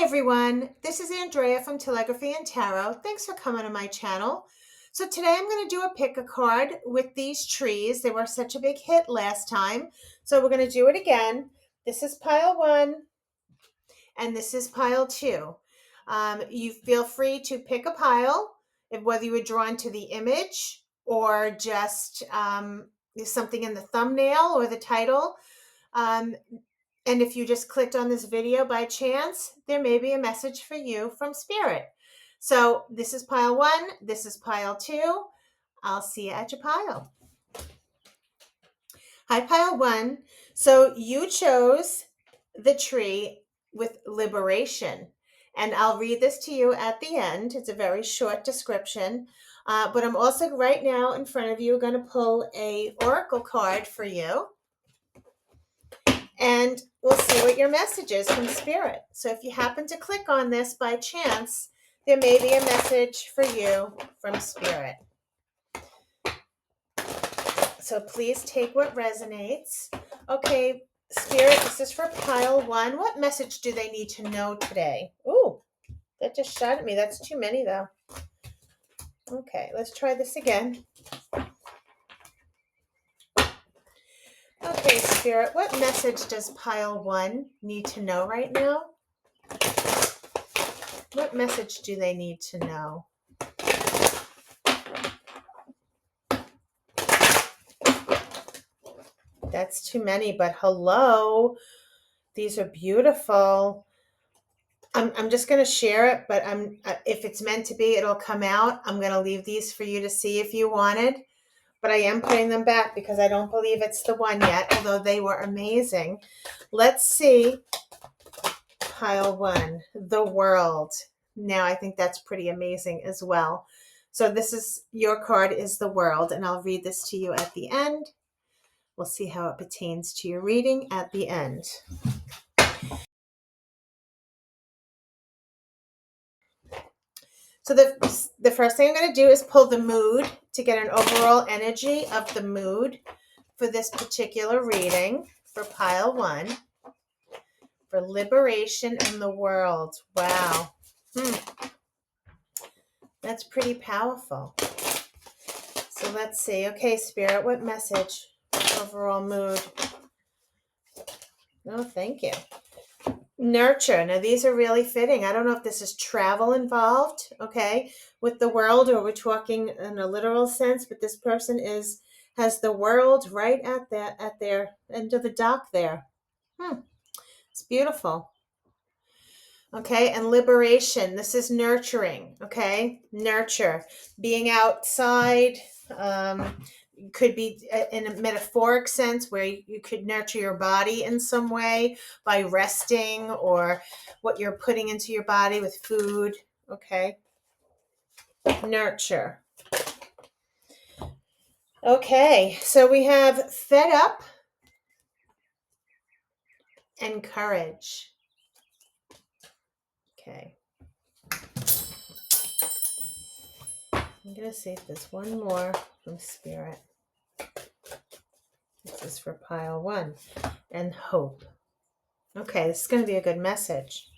everyone, this is Andrea from Telegraphy and Tarot. Thanks for coming to my channel. So today I'm going to do a pick a card with these trees. They were such a big hit last time, so we're going to do it again. This is pile 1 and this is pile 2. You feel free to pick a pile, whether you were drawn to the image or just something in the thumbnail or the title. And if you just clicked on this video by chance, there may be a message for you from Spirit. So this is pile 1. This is pile 2. I'll see you at your pile. Hi, pile 1. So you chose the tree with liberation. And I'll read this to you at the end. It's a very short description. But I'm also right now in front of you going to pull a oracle card for you. And we'll see what your message is from Spirit. So if you happen to click on this by chance, there may be a message for you from Spirit. So please take what resonates. Okay, Spirit, this is for pile 1. What message do they need to know today? Ooh, that just shot at me. That's too many, though. Okay, let's try this again. Okay, Spirit, what message does pile 1 need to know right now? What message do they need to know? That's too many, but hello. These are beautiful. I'm just going to share it, but if it's meant to be, it'll come out. I'm going to leave these for you to see if you wanted. But I am putting them back because I don't believe it's the one yet, although they were amazing. Let's see. Pile 1, the world. Now I think that's pretty amazing as well. So this is, your card is the world, and I'll read this to you at the end. We'll see how it pertains to your reading at the end. So the first thing I'm going to do is pull the mood to get an overall energy of the mood for this particular reading for pile 1. For liberation in the world. Wow. That's pretty powerful. So let's see. Okay, Spirit, what message? Overall mood. Oh, thank you. Nurture. Now, these are really fitting. I don't know if this is travel involved, okay, with the world, or we're talking in a literal sense, but this person has the world right at their end of the dock there. It's beautiful. Okay, and liberation. This is nurturing, okay? Nurture. Being outside could be in a metaphoric sense where you could nurture your body in some way by resting, or what you're putting into your body with food, okay? Nurture. Okay, so we have fed up and courage. Okay. I'm going to see if there's one more from Spirit. This is for pile 1. And hope. Okay, this is going to be a good message.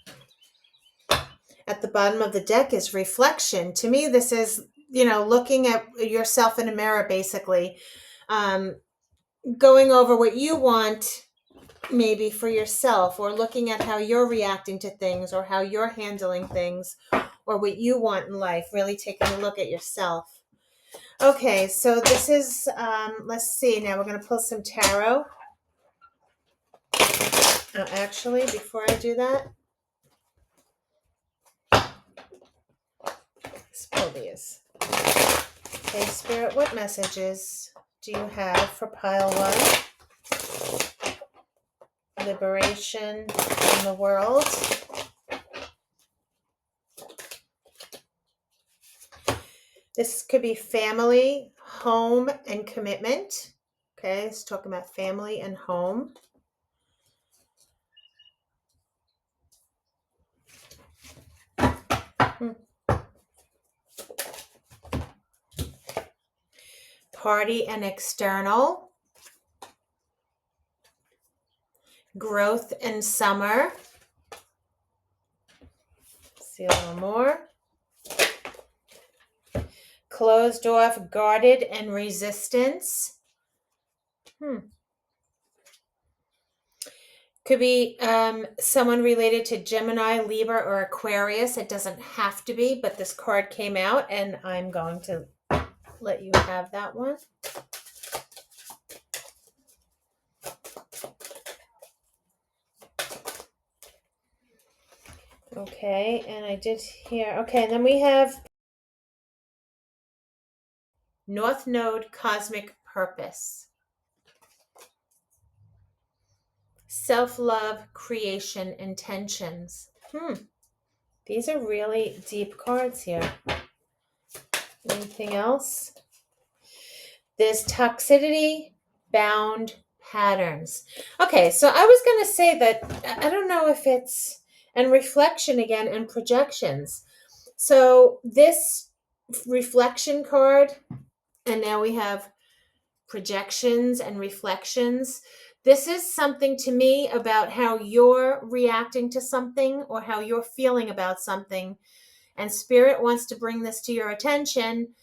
At the bottom of the deck is reflection. To me, this is, looking at yourself in a mirror, basically. Going over what you want maybe for yourself, or looking at how you're reacting to things, or how you're handling things, or what you want in life, really taking a look at yourself. Okay, so this is, let's see, now we're going to pull some tarot. Oh, actually, before I do that, let's pull these. Okay, Spirit, what messages do you have for pile 1? Liberation in the world. This could be family, home, and commitment. Okay, let's talk about family and home. Party and external. Growth and summer. See a little more. Closed off, guarded, and resistance. Could be someone related to Gemini, Libra, or Aquarius. It doesn't have to be, but this card came out, and I'm going to let you have that one. Okay, and I did here. Okay, and then we have North Node, Cosmic Purpose. Self-love, creation, intentions. These are really deep cards here. Anything else? There's toxicity, bound, patterns. Okay, so I was going to say that I don't know if it's, and reflection again, and projections. So this reflection card, and now we have projections and reflections. This is something to me about how you're reacting to something or how you're feeling about something. And Spirit wants to bring this to your attention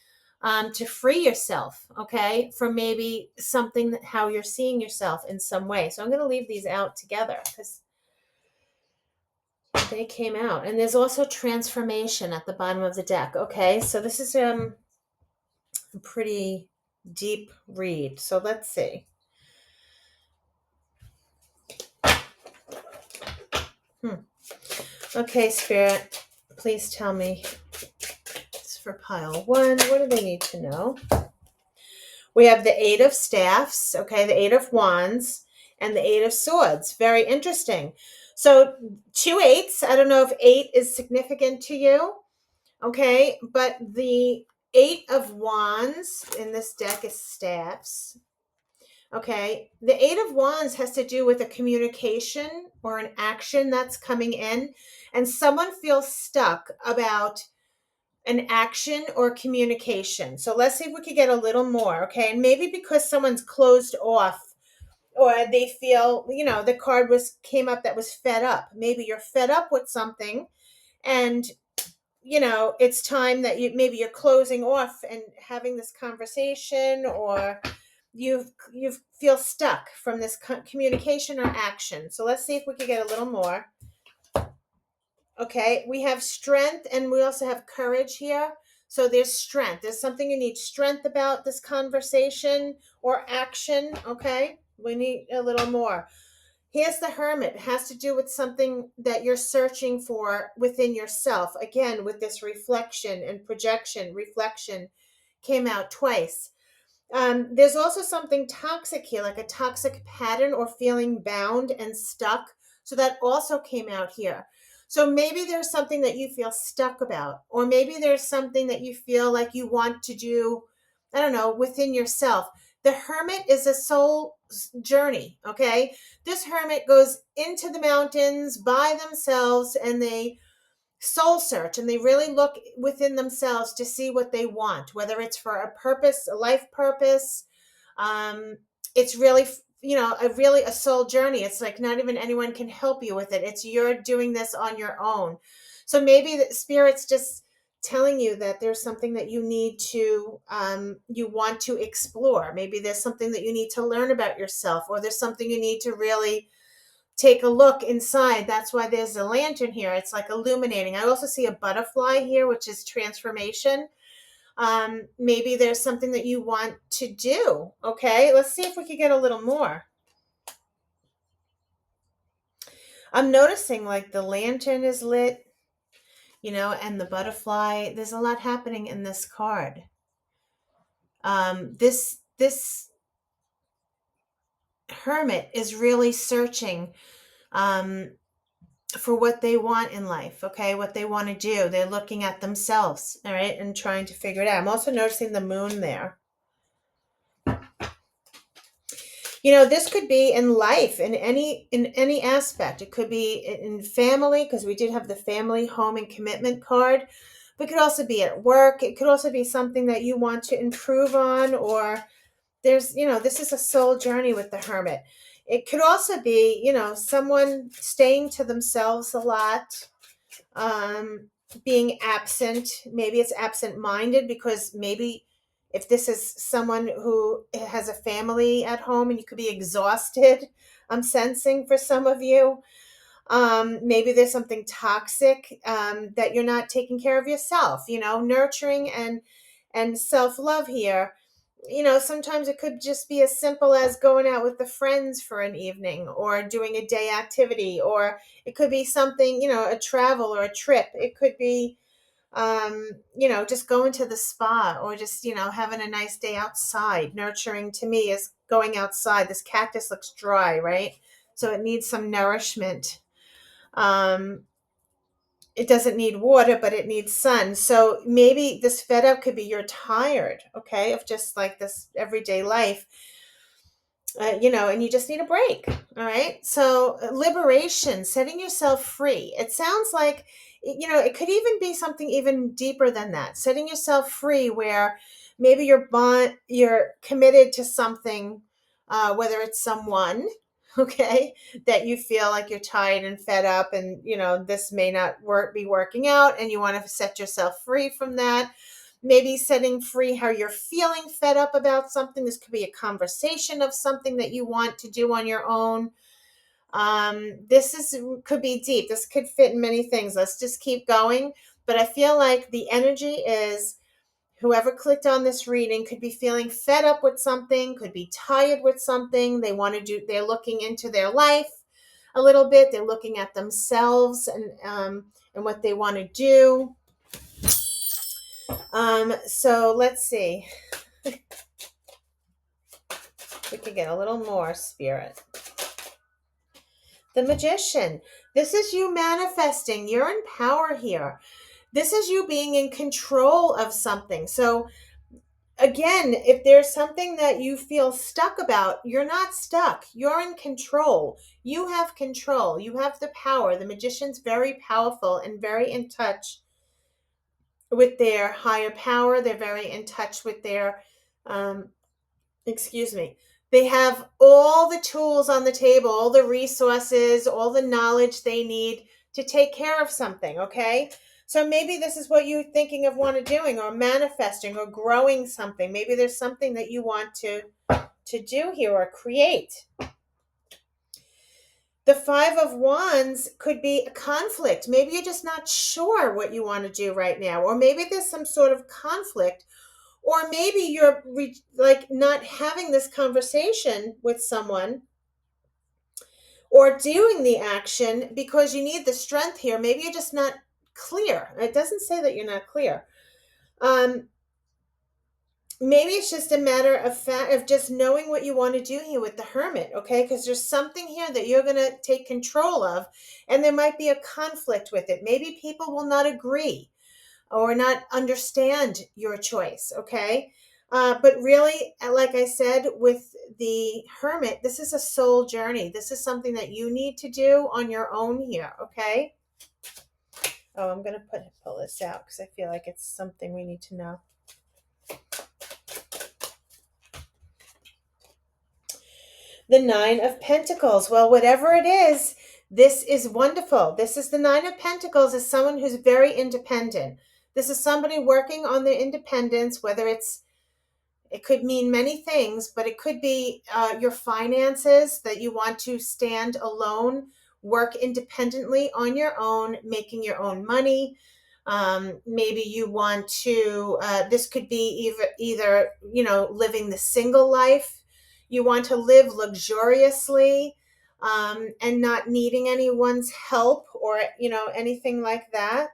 to free yourself, okay, from maybe something that how you're seeing yourself in some way. So I'm going to leave these out together because they came out. And there's also transformation at the bottom of the deck. Okay, so this is a pretty deep read. So let's see. Okay, Spirit, please tell me. It's for pile 1. What do they need to know? We have the 8 of Staffs, okay, the 8 of Wands, and the 8 of Swords. Very interesting. So 2 8s. I don't know if 8 is significant to you, okay, but the 8 of Wands in this deck is Staffs. Okay, the 8 of Wands has to do with a communication or an action that's coming in, and someone feels stuck about an action or communication. So let's see if we could get a little more, okay? And maybe because someone's closed off or they feel, the card came up that was fed up. Maybe you're fed up with something and it's time that maybe you're closing off and having this conversation, or you feel stuck from this communication or action. So let's see if we could get a little more. Okay, we have strength and we also have courage here. So there's strength. There's something you need strength about this conversation or action. Okay, we need a little more. Here's the Hermit. It has to do with something that you're searching for within yourself. Again, with this reflection and projection. Reflection came out twice. There's also something toxic here, like a toxic pattern or feeling bound and stuck. So that also came out here. So maybe there's something that you feel stuck about, or maybe there's something that you feel like you want to do, I don't know, within yourself. The Hermit is a soul journey, okay? This Hermit goes into the mountains by themselves and they soul search and they really look within themselves to see what they want, whether it's for a purpose, a life purpose. It's really really a soul journey. It's like not even anyone can help you with it. It's you're doing this on your own. So maybe the Spirit's just telling you that there's something that you need to you want to explore. Maybe there's something that you need to learn about yourself, or there's something you need to really take a look inside. That's why there's a lantern here. It's like illuminating. I also see a butterfly here, which is transformation. Maybe there's something that you want to do. Okay, let's see if we could get a little more. I'm noticing like the lantern is lit, and the butterfly. There's a lot happening in this card. This Hermit is really searching for what they want in life, okay, what they want to do. They're looking at themselves, all right, and trying to figure it out. I'm also noticing the moon there. This could be in life, in any aspect. It could be in family, because we did have the family, home, and commitment card. But it could also be at work. It could also be something that you want to improve on, or there's, this is a soul journey with the Hermit. It could also be, someone staying to themselves a lot. being absent. Maybe it's absent-minded because maybe if this is someone who has a family at home and you could be exhausted, I'm sensing for some of you. Maybe there's something toxic that you're not taking care of yourself, nurturing and self-love here. Sometimes it could just be as simple as going out with the friends for an evening or doing a day activity, or it could be something, a travel or a trip. It could be, just going to the spa or just, having a nice day outside. Nurturing to me is going outside. This cactus looks dry, right? So it needs some nourishment. Um, it doesn't need water, but it needs sun. So maybe this fed up could be you're tired, okay, of just like this everyday life, and you just need a break. All right. So liberation, setting yourself free. It sounds like, it could even be something even deeper than that. Setting yourself free where maybe you're committed to something, whether it's someone, okay, that you feel like you're tired and fed up and, this may not be working out and you want to set yourself free from that. Maybe setting free how you're feeling fed up about something. This could be a conversation of something that you want to do on your own. Could be deep. This could fit in many things. Let's just keep going. But I feel like the energy is whoever clicked on this reading could be feeling fed up with something, could be tired with something. They're looking into their life a little bit. They're looking at themselves and what they want to do. So let's see. We could get a little more, Spirit. The Magician. This is you manifesting. You're in power here. This is you being in control of something. So again, if there's something that you feel stuck about, you're not stuck. You're in control. You have control. You have the power. The Magician's very powerful and very in touch with their higher power. They're very in touch with their, they have all the tools on the table, all the resources, all the knowledge they need to take care of something, okay? So maybe this is what you're thinking of doing or manifesting or growing something. Maybe there's something that you want to do here or create. The Five of Wands could be a conflict. Maybe you're just not sure what you want to do right now, or maybe there's some sort of conflict. Or maybe you're not having this conversation with someone or doing the action because you need the strength here. Maybe you're just not clear. It doesn't say that you're not clear. Maybe it's just a matter of just knowing what you want to do here with the Hermit, okay? Because there's something here that you're going to take control of, and there might be a conflict with it. Maybe people will not agree or not understand your choice, okay? But really, like I said, with the Hermit, this is a soul journey. This is something that you need to do on your own here, okay? Oh, I'm going to pull this out because I feel like it's something we need to know. The Nine of Pentacles. Well, whatever it is, this is wonderful. This is the Nine of Pentacles is someone who's very independent. This is somebody working on their independence, whether it could mean many things, but it could be your finances, that you want to stand alone, work independently on your own, making your own money. Maybe you want to, this could be either, living the single life. You want to live luxuriously and not needing anyone's help or, anything like that.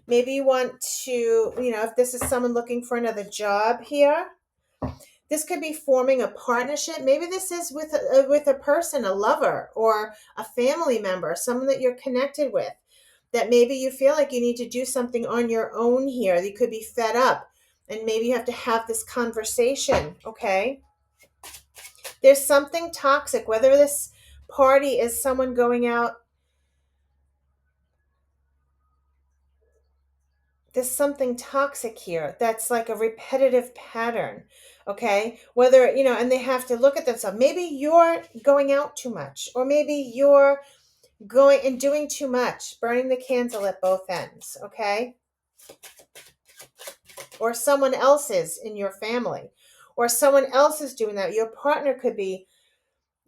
Maybe you want to, if this is someone looking for another job here, this could be forming a partnership. Maybe this is with a person, a lover or a family member, someone that you're connected with, that maybe you feel like you need to do something on your own here. You could be fed up and maybe you have to have this conversation, okay? There's something toxic, whether this party is someone going out. There's something toxic here that's like a repetitive pattern, okay? Whether, and they have to look at themselves. Maybe you're going out too much, or maybe you're going and doing too much, burning the candle at both ends, okay? Or someone else is in your family, or someone else is doing that. Your partner could be,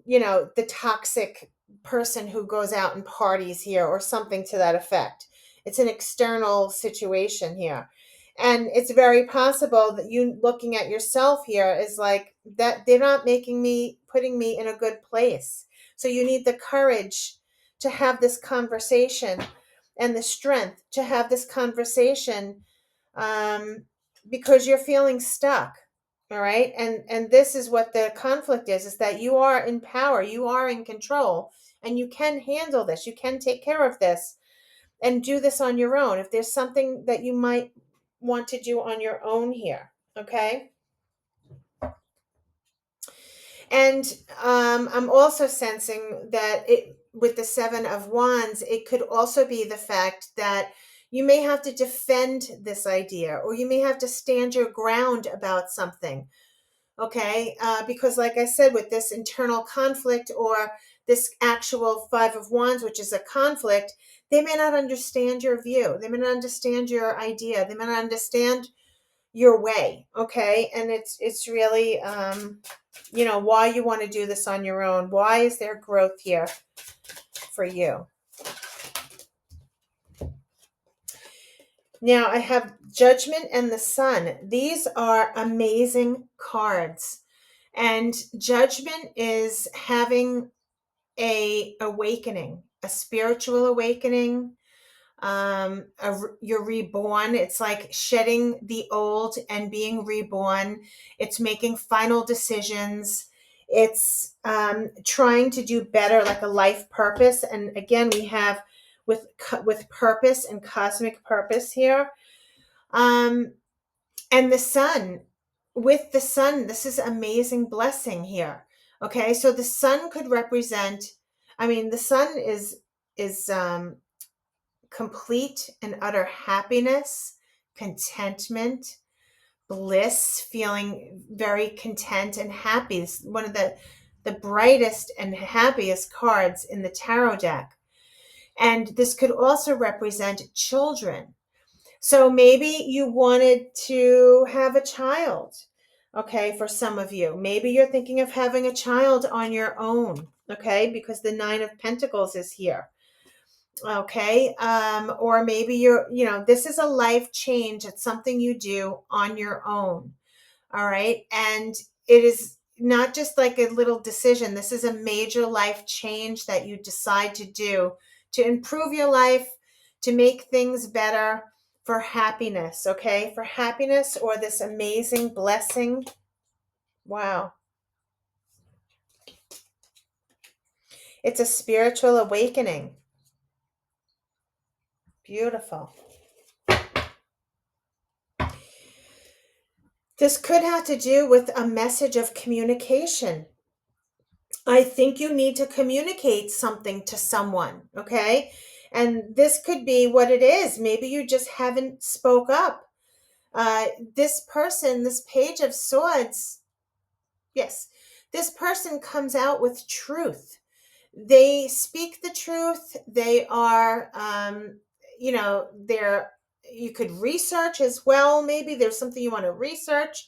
the toxic person who goes out and parties here or something to that effect. It's an external situation here. And it's very possible that you looking at yourself here is like that they're not putting me in a good place. So you need the courage to have this conversation and the strength to have this conversation, because you're feeling stuck. All right. And this is what the conflict is that you are in power, you are in control, and you can handle this. You can take care of this and do this on your own. If there's something that you might want to do on your own here. Okay. And I'm also sensing that with the Seven of Wands, it could also be the fact that you may have to defend this idea, or you may have to stand your ground about something. Okay, because like I said, with this internal conflict or this actual Five of Wands, which is a conflict, they may not understand your view. They may not understand your idea. They may not understand your way. Okay, and it's really why you want to do this on your own. Why is there growth here for you? Now I have Judgment and the Sun. These are amazing cards. And Judgment is having a awakening, a spiritual awakening. You're reborn. It's like shedding the old and being reborn. It's making final decisions. It's trying to do better, like a life purpose. And again, we have with purpose and cosmic purpose here. And the Sun, with the Sun, this is amazing blessing here. Okay, so the Sun could represent, the Sun is complete and utter happiness, contentment, bliss, feeling very content and happy. This is one of the brightest and happiest cards in the tarot deck. And this could also represent children. So maybe you wanted to have a child. Okay, for some of you, maybe you're thinking of having a child on your own. Okay, because the Nine of Pentacles is here. Okay, or maybe this is a life change. It's something you do on your own. All right, and it is not just like a little decision. This is a major life change that you decide to do to improve your life, to make things better, for happiness. Okay, for happiness or this amazing blessing. Wow. It's a spiritual awakening. Beautiful. This could have to do with a message of communication. I think you need to communicate something to someone, okay? And this could be what it is. Maybe you just haven't spoke up. This person, this Page of Swords, yes, this person comes out with truth. They speak the truth. They are, you could research as well. Maybe there's something you want to research.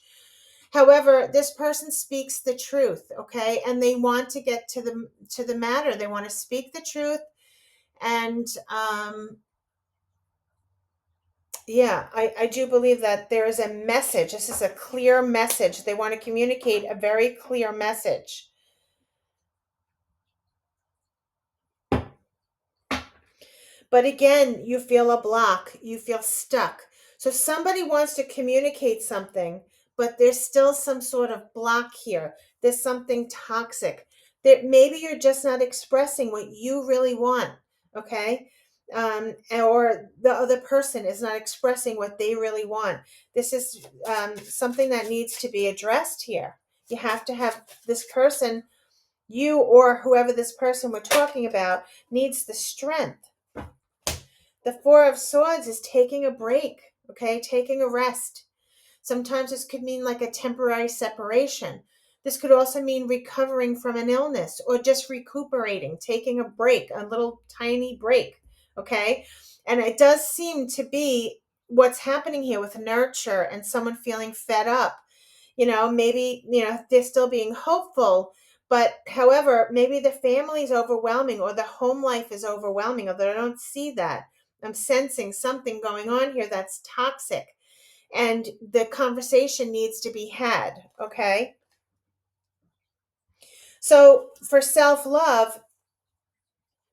However, this person speaks the truth, okay? And they want to get to the matter. They want to speak the truth. And I do believe that there is a message. This is a clear message. They want to communicate a very clear message. But again, you feel a block. You feel stuck. So somebody wants to communicate something, but there's still some sort of block here. There's something toxic. That maybe you're just not expressing what you really want, okay? Or the other person is not expressing what they really want. This is something that needs to be addressed here. You have to have this person, you or whoever this person we're talking about, needs the strength. The Four of Swords is taking a break, okay? Taking a rest. Sometimes this could mean like a temporary separation. This could also mean recovering from an illness or just recuperating, taking a break, a little tiny break. Okay. And it does seem to be what's happening here with nurture and someone feeling fed up. Maybe, they're still being hopeful, but however, maybe the family is overwhelming or the home life is overwhelming, although I don't see that. I'm sensing something going on here that's toxic and the conversation needs to be had. Okay. So for self-love,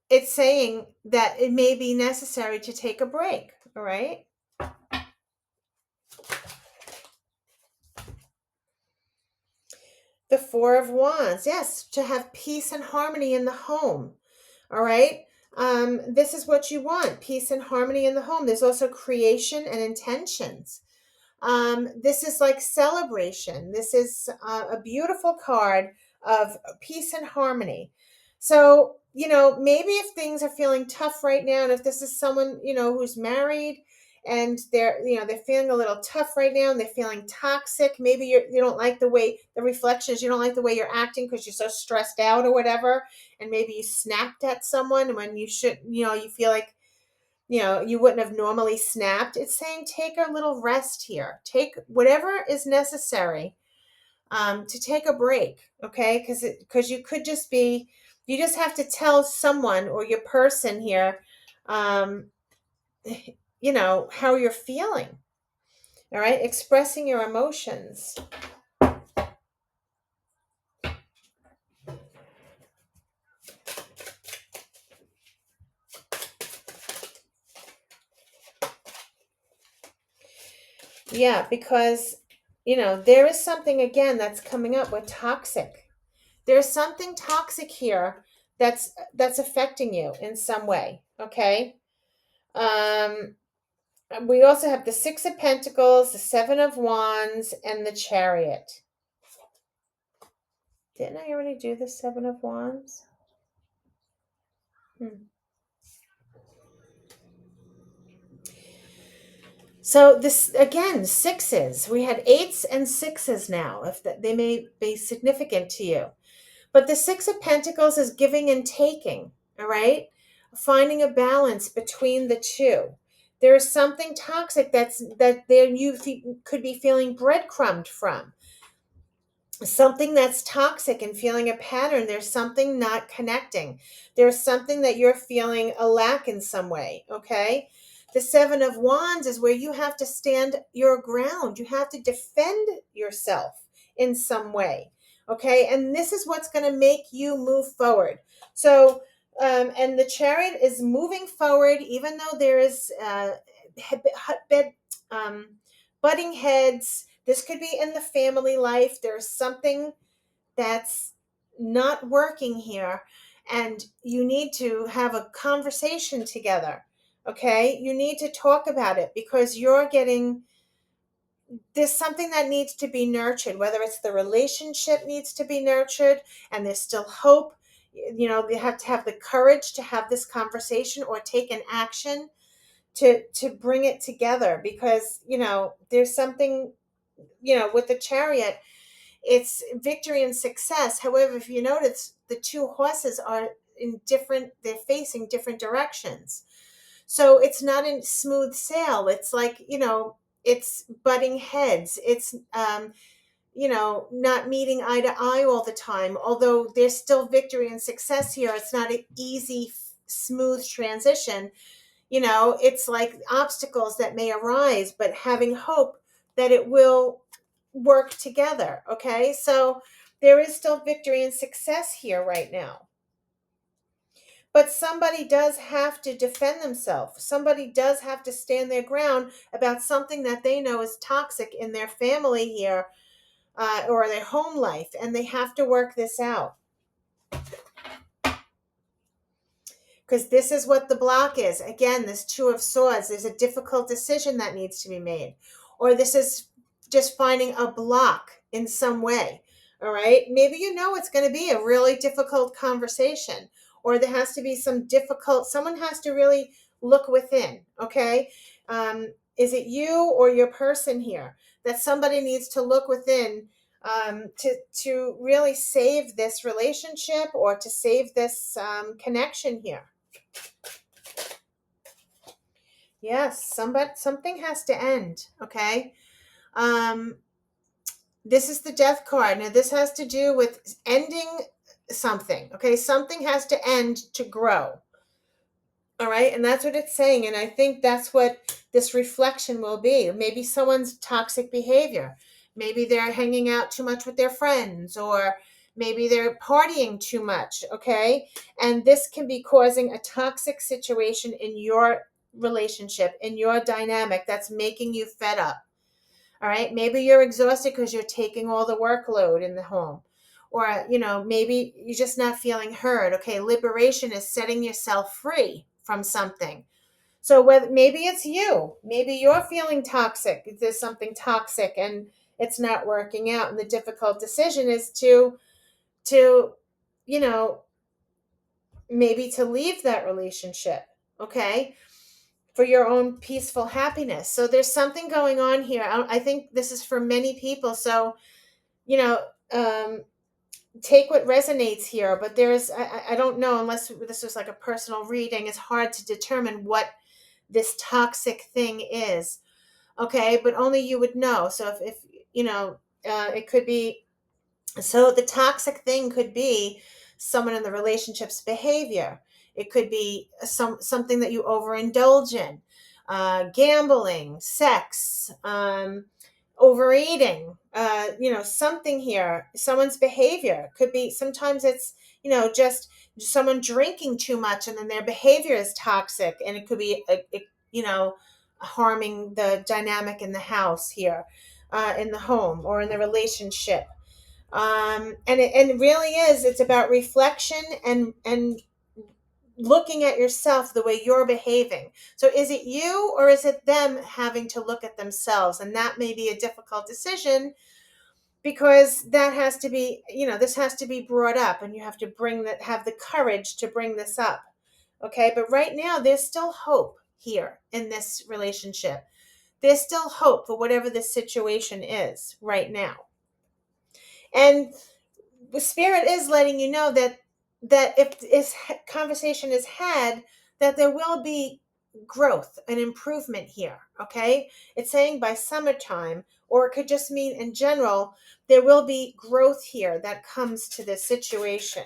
it's saying that it may be necessary to take a break. All right. The Four of Wands. Yes, to have peace and harmony in the home. All right. This is what you want, peace and harmony in the home. There's also creation and intentions. This is like celebration. This is a beautiful card of peace and harmony. So, maybe if things are feeling tough right now, and if this is someone, who's married and they're feeling a little tough right now and they're feeling toxic, maybe you don't like the way the reflections, you don't like the way you're acting because you're so stressed out or whatever. And maybe you snapped at someone when you should, you feel like, you wouldn't have normally snapped. It's saying take a little rest here. Take whatever is necessary to take a break, okay? Because you just have to tell someone or your person here, how you're feeling, all right? Expressing your emotions. Yeah, because, there is something again that's coming up with toxic. There's something toxic here that's affecting you in some way, okay? We also have the Six of Pentacles, the Seven of Wands, and the Chariot. Didn't I already do the Seven of Wands? So this again, sixes. We had eights and sixes now. If they may be significant to you, but the Six of Pentacles is giving and taking. All right, finding a balance between the two. There is something toxic that there you could be feeling breadcrumbed from. Something that's toxic and feeling a pattern. There's something not connecting. There's something that you're feeling a lack in some way. Okay. The Seven of Wands is where you have to stand your ground. You have to defend yourself in some way. Okay. And this is what's going to make you move forward. So, and the Chariot is moving forward, even though there is butting heads. This could be in the family life. There's something that's not working here, and you need to have a conversation together. Okay? You need to talk about it because there's something that needs to be nurtured, whether it's the relationship needs to be nurtured and there's still hope. You have to have the courage to have this conversation or take an action to bring it together because, there's something, with the Chariot, it's victory and success. However, if you notice, the two horses are they're facing different directions. So it's not a smooth sail. It's like, it's butting heads. It's, not meeting eye to eye all the time. Although there's still victory and success here, it's not an easy, smooth transition. It's like obstacles that may arise, but having hope that it will work together. Okay. So there is still victory and success here right now. But somebody does have to defend themselves. Somebody does have to stand their ground about something that they know is toxic in their family here, or their home life, and they have to work this out. Because this is what the block is. Again, this Two of Swords, there's a difficult decision that needs to be made. Or this is just finding a block in some way. All right. Maybe it's going to be a really difficult conversation. Or there has to be someone has to really look within. Okay. Is it you or your person here that somebody needs to look within to really save this relationship or to save this connection here. Yes, something has to end. Okay. Um, this is the death card. Now this has to do with ending something. Okay, something has to end to grow. All right, and that's what it's saying. And I think that's what this reflection will be. Maybe someone's toxic behavior. Maybe they're hanging out too much with their friends, or maybe they're partying too much. Okay, and this can be causing a toxic situation in your relationship, in your dynamic, that's making you fed up. All right. Maybe you're exhausted because you're taking all the workload in the home. Or, maybe you're just not feeling heard. Okay. Liberation is setting yourself free from something. So whether maybe it's you, maybe you're feeling toxic. There's something toxic and it's not working out. And the difficult decision is to, you know, maybe to leave that relationship. Okay, for your own peaceful happiness. So there's something going on here. I think this is for many people. So, you know, um, take what resonates here. But I don't know, unless this was like a personal reading, it's hard to determine what this toxic thing is. Okay, but only you would know. So if it could be, so the toxic thing could be someone in the relationship's behavior. It could be something that you overindulge in, gambling, sex, overeating. Something here. Someone's behavior could be. Sometimes it's just someone drinking too much, and then their behavior is toxic, and it could be harming the dynamic in the house here, in the home or in the relationship. And it really is, it's about reflection and looking at yourself, the way you're behaving. So is it you, or is it them having to look at themselves? And that may be a difficult decision, because that has to be, this has to be brought up, and you have to have the courage to bring this up. Okay, but right now there's still hope here in this relationship. There's still hope for whatever this situation is right now. And the spirit is letting you know that if this conversation is had, that there will be growth and improvement here. Okay, it's saying by summertime, or it could just mean in general, there will be growth here that comes to this situation.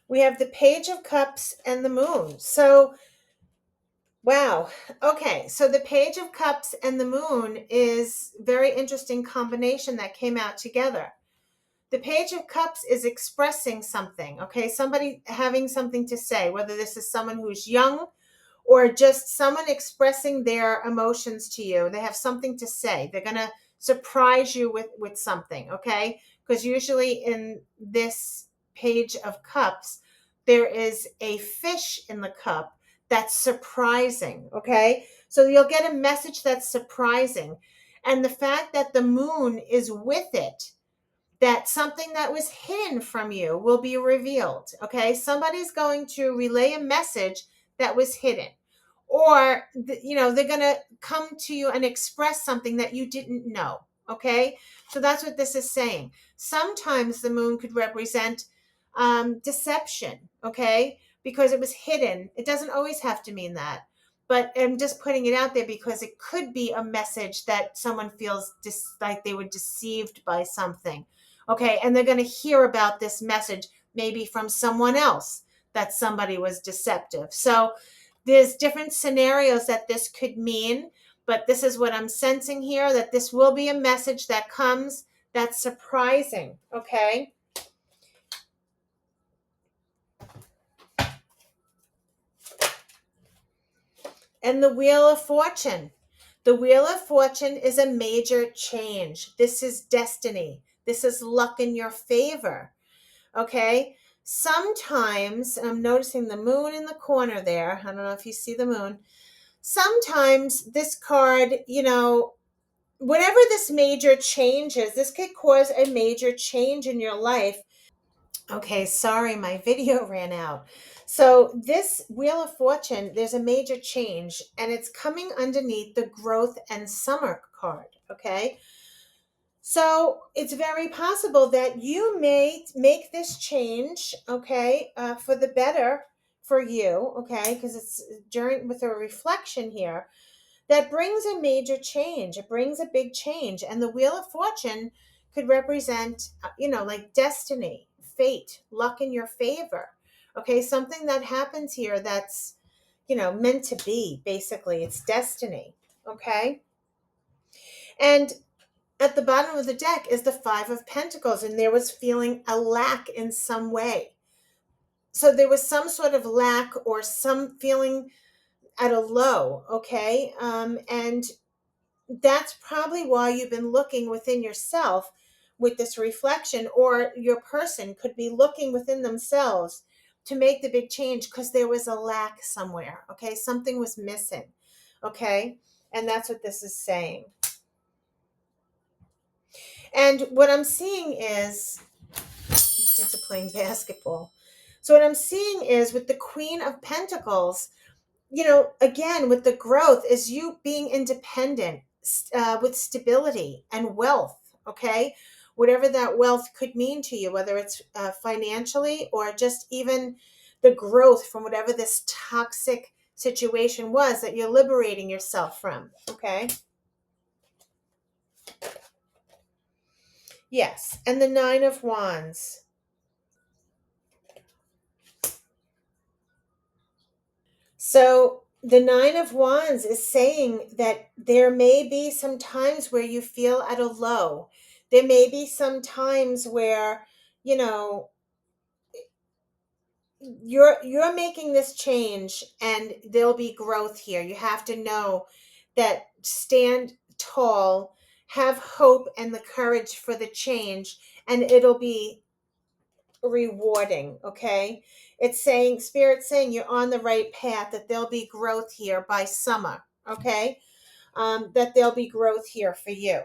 We have the Page of Cups and the Moon. So wow. Okay. So the Page of Cups and the Moon is very interesting combination that came out together. The Page of Cups is expressing something. Okay. Somebody having something to say, whether this is someone who's young or just someone expressing their emotions to you. They have something to say. They're going to surprise you with something. Okay. Because usually in this Page of Cups, there is a fish in the cup that's surprising. Okay. So you'll get a message that's surprising. And the fact that the moon is with it, that something that was hidden from you will be revealed. Okay. Somebody's going to relay a message that was hidden, or they're going to come to you and express something that you didn't know. Okay. So that's what this is saying. Sometimes the moon could represent deception. Okay. Because it was hidden. It doesn't always have to mean that, but I'm just putting it out there because it could be a message that someone feels like they were deceived by something. Okay. And they're going to hear about this message maybe from someone else, that somebody was deceptive. So there's different scenarios that this could mean, but this is what I'm sensing here, that this will be a message that comes that's surprising. Okay. And the Wheel of Fortune. The Wheel of Fortune is a major change. This is destiny. This is luck in your favor. Okay. Sometimes, and I'm noticing the moon in the corner there. I don't know if you see the moon. Sometimes this card, whatever this major change is, this could cause a major change in your life. Okay, sorry, my video ran out. So this Wheel of Fortune, there's a major change, and it's coming underneath the growth and summer card, okay? So it's very possible that you may make this change, okay, for the better for you, okay, because it's during with a reflection here that brings a major change. It brings a big change. And the Wheel of Fortune could represent, like destiny, fate, luck in your favor. Okay, something that happens here that's, meant to be, basically. It's destiny. Okay. And at the bottom of the deck is the Five of Pentacles, and there was feeling a lack in some way. So there was some sort of lack or some feeling at a low. Okay. And that's probably why you've been looking within yourself with this reflection, or your person could be looking within themselves to make the big change because there was a lack somewhere. Okay, something was missing. Okay, and that's what this is saying. And what I'm seeing is kids are playing basketball. So what I'm seeing is with the Queen of Pentacles, again, with the growth is you being independent, with stability and wealth, okay? Whatever that wealth could mean to you, whether it's financially or just even the growth from whatever this toxic situation was that you're liberating yourself from, okay? Yes, and the Nine of Wands. So the Nine of Wands is saying that there may be some times where you feel at a low. There may be some times where, you know, you're making this change and there'll be growth here. You have to know that stand tall, have hope and the courage for the change, and it'll be rewarding. Okay, it's saying, spirit saying you're on the right path, that there'll be growth here by summer. Okay, that there'll be growth here for you.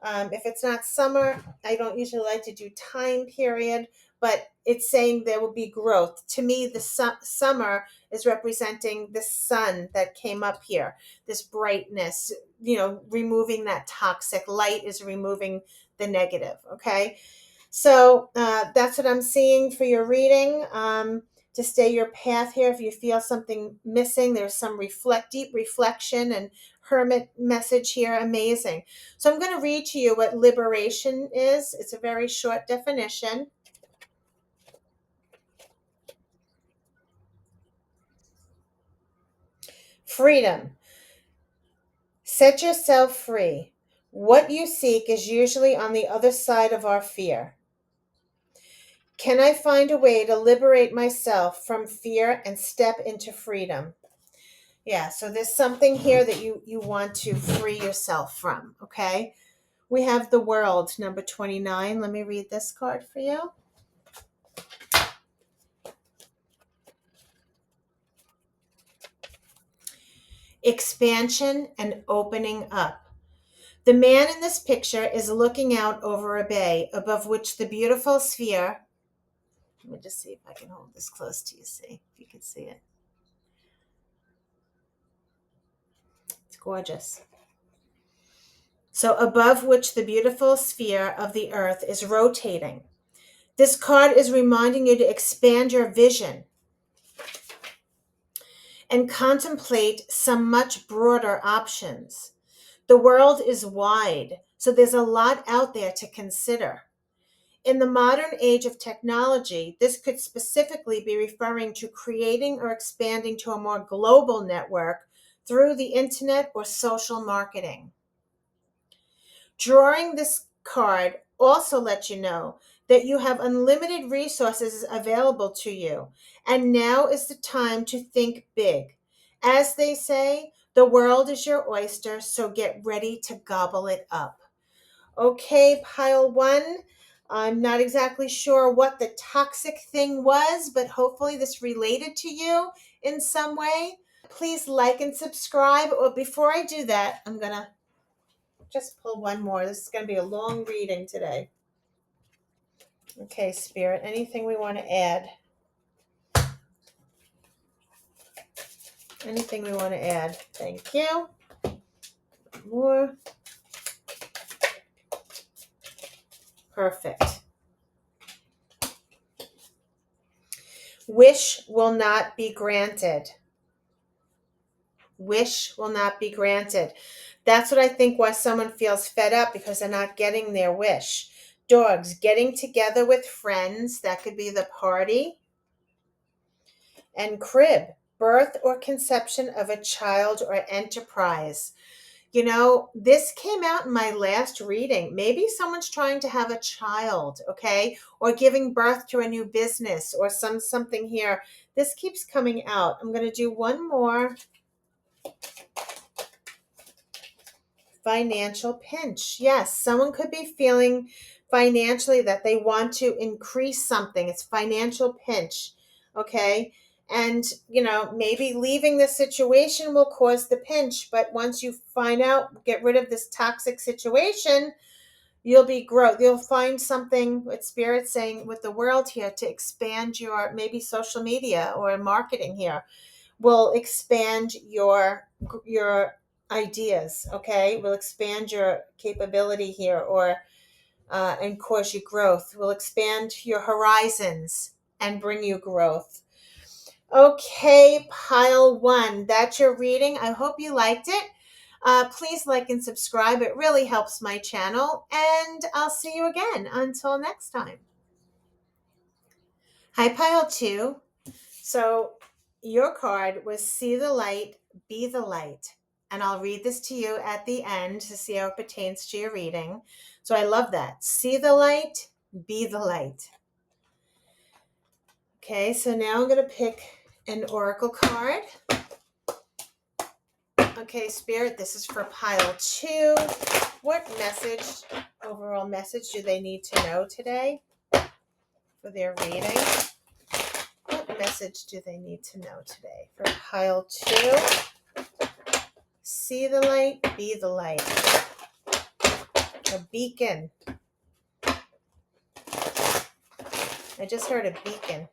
If it's not summer, I don't usually like to do time period, but it's saying there will be growth. To me, the summer is representing the sun that came up here, this brightness, removing that toxic light is removing the negative. Okay, so that's what I'm seeing for your reading. To stay your path here, if you feel something missing, there's some deep reflection and hermit message here. Amazing. So I'm going to read to you what liberation is. It's a very short definition. Freedom. Set yourself free. What you seek is usually on the other side of our fear. Can I find a way to liberate myself from fear and step into freedom? Yeah, so there's something here that you want to free yourself from, okay? We have the World, number 29. Let me read this card for you. Expansion and opening up. The man in this picture is looking out over a bay above which the beautiful sphere. Let me just see if I can hold this close to you, see if you can see it. It's gorgeous. So above which the beautiful sphere of the earth is rotating. This card is reminding you to expand your vision and contemplate some much broader options. The world is wide, so there's a lot out there to consider. In the modern age of technology, this could specifically be referring to creating or expanding to a more global network through the internet or social marketing. Drawing this card also lets you know that you have unlimited resources available to you, and now is the time to think big. As they say, the world is your oyster, so get ready to gobble it up. Okay, pile one. I'm not exactly sure what the toxic thing was, but hopefully this related to you in some way. Please like and subscribe. Or before I do that, I'm going to just pull one more. This is going to be a long reading today. Okay, Spirit, anything we want to add? Anything we want to add? Thank you. More. Perfect. Wish will not be granted. Wish will not be granted. That's what I think why someone feels fed up, because they're not getting their wish. Dogs, getting together with friends. That could be the party. And crib, birth or conception of a child or enterprise. You know, this came out in my last reading. Maybe someone's trying to have a child, okay? Or giving birth to a new business or something here. This keeps coming out. I'm going to do one more. Financial pinch. Yes, someone could be feeling financially that they want to increase something. It's financial pinch, okay? And, you know, maybe leaving the situation will cause the pinch, but once you find out, get rid of this toxic situation, you'll be growth. You'll find something with Spirit saying with the world here to expand your maybe social media or marketing here will expand your ideas, okay? Will expand your capability here, or and cause you growth. Will expand your horizons and bring you growth. Okay, pile one. That's your reading. I hope you liked it. Please like and subscribe. It really helps my channel. And I'll see you again. Until next time. Hi, pile two. So your card was see the light, be the light. And I'll read this to you at the end to see how it pertains to your reading. So I love that. See the light, be the light. Okay, so now I'm going to pick an oracle card. Okay, Spirit, this is for pile two. What message, overall message, do they need to know today for their reading? What message do they need to know today for pile two? See the light, be the light. A beacon. I just heard a beacon.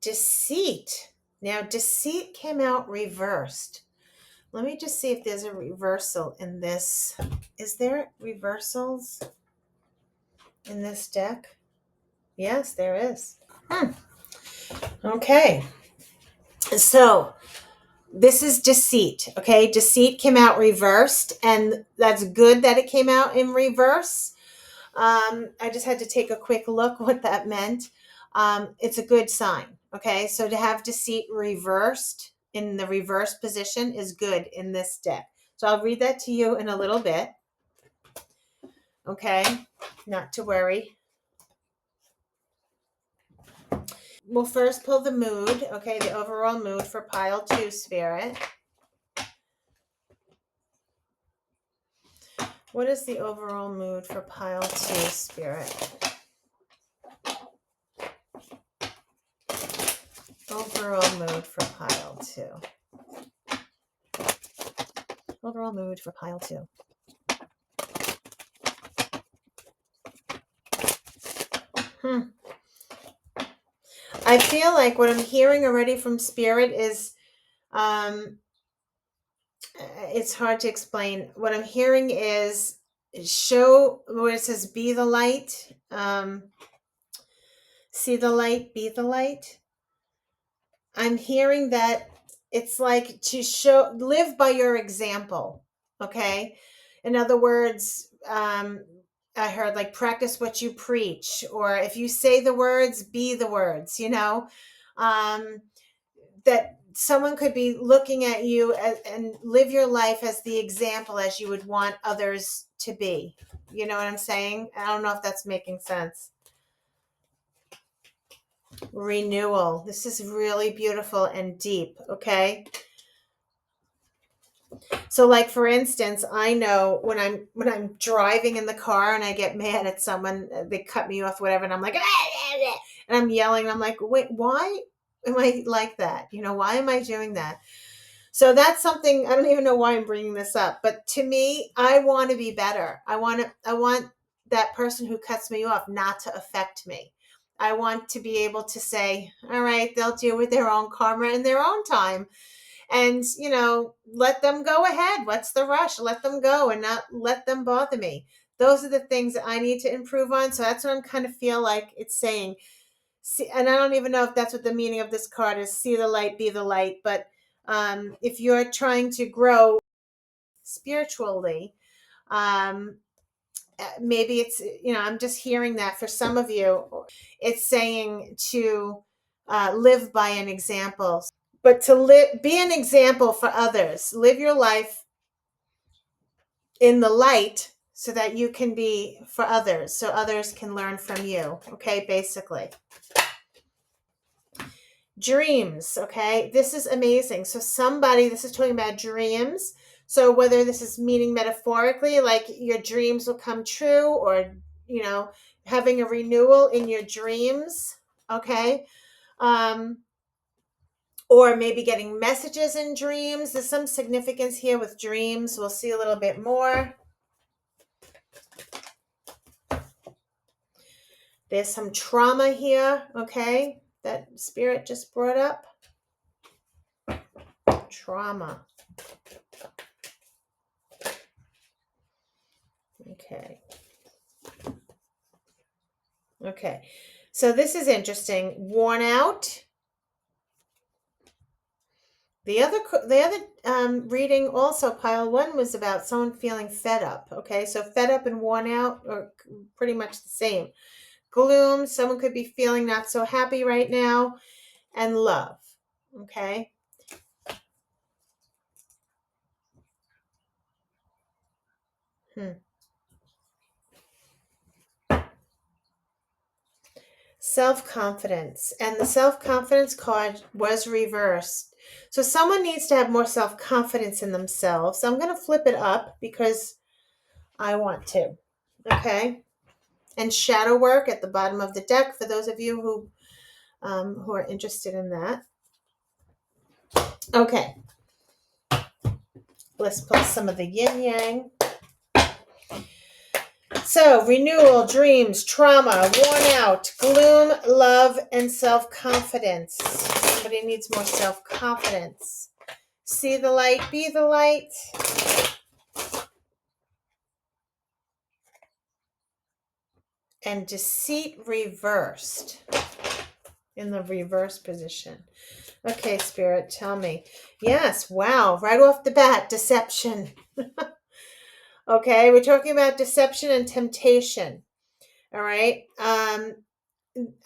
Deceit. Now, deceit came out reversed. Let me just see if there's a reversal in this. Is there reversals in this deck? Yes, there is. Okay. So, this is deceit, okay? Deceit came out reversed, and that's good that it came out in reverse. I just had to take a quick look what that meant. It's a good sign, okay? So to have deceit reversed in the reverse position is good in this deck. So I'll read that to you in a little bit, okay? Not to worry. We'll first pull the mood, okay? The overall mood for pile two, Spirit. What is the overall mood for pile two, Spirit? Overall mood for pile two. Overall mood for pile two. I feel like what I'm hearing already from Spirit is, it's hard to explain. What I'm hearing is show where it says be the light, see the light, be the light. I'm hearing that it's like to show, live by your example, okay? In other words, I heard like practice what you preach, or if you say the words, be the words, you know? That someone could be looking at you and live your life as the example as you would want others to be. You know what I'm saying? I don't know if that's making sense. Renewal. This is really beautiful and deep, okay? So like for instance, I know when I'm driving in the car and I get mad at someone, they cut me off, whatever, and I'm like, and I'm yelling, and I'm like, wait, why am I like that? You know, why am I doing that? So that's something, I don't even know why I'm bringing this up, but to me, I want to be better. I want that person who cuts me off not to affect me. I want to be able to say, all right, they'll deal with their own karma in their own time. And, let them go ahead. What's the rush? Let them go and not let them bother me. Those are the things that I need to improve on. So that's what I'm kind of feel like it's saying. See, and I don't even know if that's what the meaning of this card is. See the light, be the light. But if you're trying to grow spiritually, um, maybe it's, I'm just hearing that for some of you, it's saying to live by an example. But to be an example for others, live your life in the light so that you can be for others, so others can learn from you. Okay, basically. Dreams. Okay, this is amazing. So this is talking about dreams. So whether this is meaning metaphorically, like your dreams will come true, or, having a renewal in your dreams. Okay. Or maybe getting messages in dreams. There's some significance here with dreams. We'll see a little bit more. There's some trauma here, okay, that Spirit just brought up. Trauma. Okay. So this is interesting. Worn out. The other reading also, pile 1, was about someone feeling fed up. Okay, so fed up and worn out are pretty much the same. Gloom, someone could be feeling not so happy right now. And love. Okay. Self-confidence. And the self-confidence card was reversed. So someone needs to have more self-confidence in themselves. So I'm going to flip it up because I want to. Okay. And shadow work at the bottom of the deck for those of you who are interested in that. Okay. Let's pull some of the yin yang. So, renewal, dreams, trauma, worn out, gloom, love, and self-confidence. Somebody needs more self-confidence. See the light, be the light. And deceit reversed. In the reverse position. Okay, Spirit, tell me. Yes, wow, right off the bat, deception. Okay, we're talking about deception and temptation. All right. I'm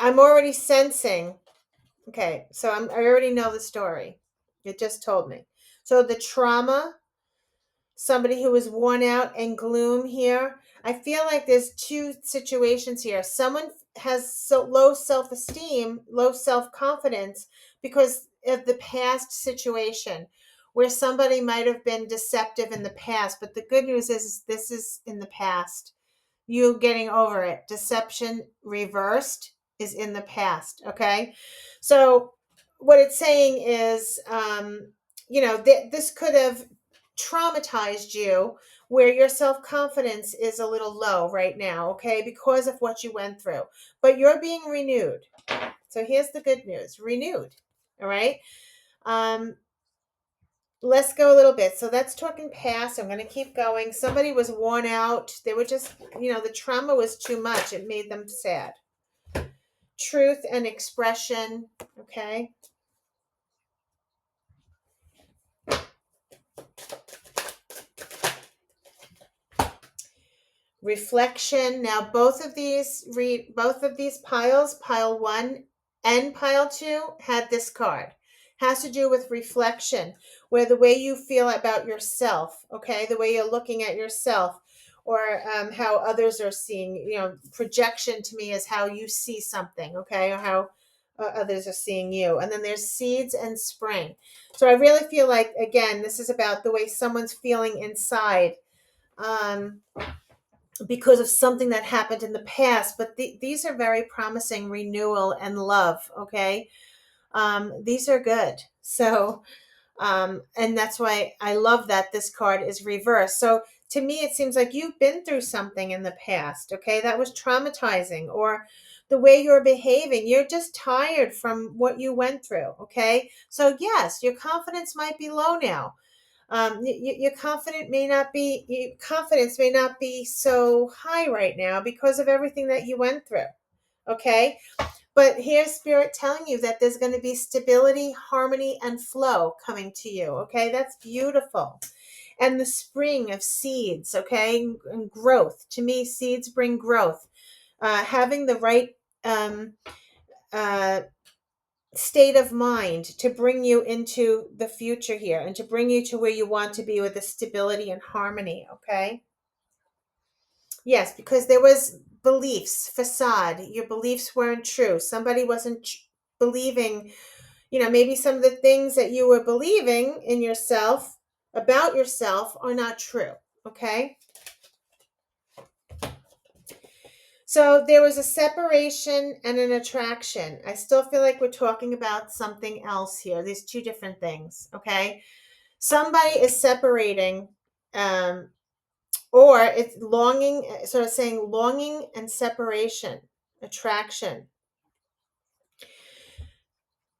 already sensing. Okay, so I already know the story. It just told me. So the trauma, somebody who was worn out and gloom here. I feel like there's two situations here. Someone has so low self-esteem, low self-confidence because of the past situation where somebody might have been deceptive in the past. But the good news is this is in the past. You getting over it. Deception reversed is in the past. Okay. So what it's saying is, this could have traumatized you where your self-confidence is a little low right now, okay, because of what you went through. But you're being renewed. So here's the good news. Renewed. All right. Let's go a little bit. So that's talking past. I'm going to keep going. Somebody was worn out. They were just, the trauma was too much. It made them sad. Truth and expression. Okay. Reflection. Now both of these piles, pile 1 and pile 2, had this card. Has to do with reflection, where the way you feel about yourself, okay, the way you're looking at yourself, or how others are seeing, projection to me is how you see something, okay, or how others are seeing you. And then there's seeds and spring. So I really feel like, again, this is about the way someone's feeling inside. Because of something that happened in the past, but these are very promising. Renewal and love. Okay. These are good. So And that's why I love that this card is reversed. So to me, it seems like you've been through something in the past, okay, that was traumatizing, or the way you're behaving, you're just tired from what you went through, okay? So yes, your confidence might be low now. Your confidence may not be so high right now because of everything that you went through, okay? But here's Spirit telling you that there's going to be stability, harmony, and flow coming to you. Okay, that's beautiful. And the spring of seeds, okay, and growth. To me, seeds bring growth. Having the right uh, state of mind to bring you into the future here and to bring you to where you want to be with the stability and harmony, okay? Yes, because there was beliefs, facade. Your beliefs weren't true. Somebody wasn't believing, maybe some of the things that you were believing in yourself, about yourself, are not true. Okay? So there was a separation and an attraction. I still feel like we're talking about something else here. There's two different things. Okay? Somebody is separating, or it's longing, sort of saying longing and separation, attraction.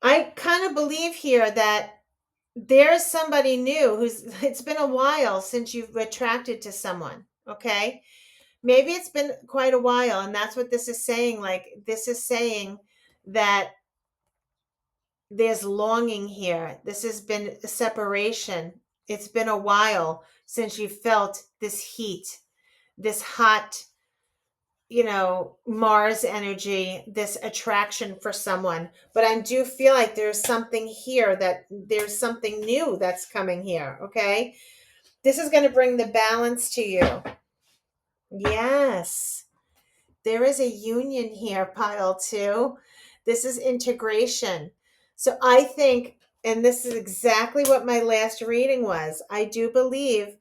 I kind of believe here that there's somebody new it's been a while since you've attracted to someone, okay? Maybe it's been quite a while, and that's what this is saying. Like, this is saying that there's longing here. This has been a separation. It's been a while since you felt this heat, this hot, Mars energy, this attraction for someone. But I do feel like there's something here, that there's something new that's coming here, okay? This is going to bring the balance to you. Yes. There is a union here, pile two. This is integration. So I think, and this is exactly what my last reading was, I do believe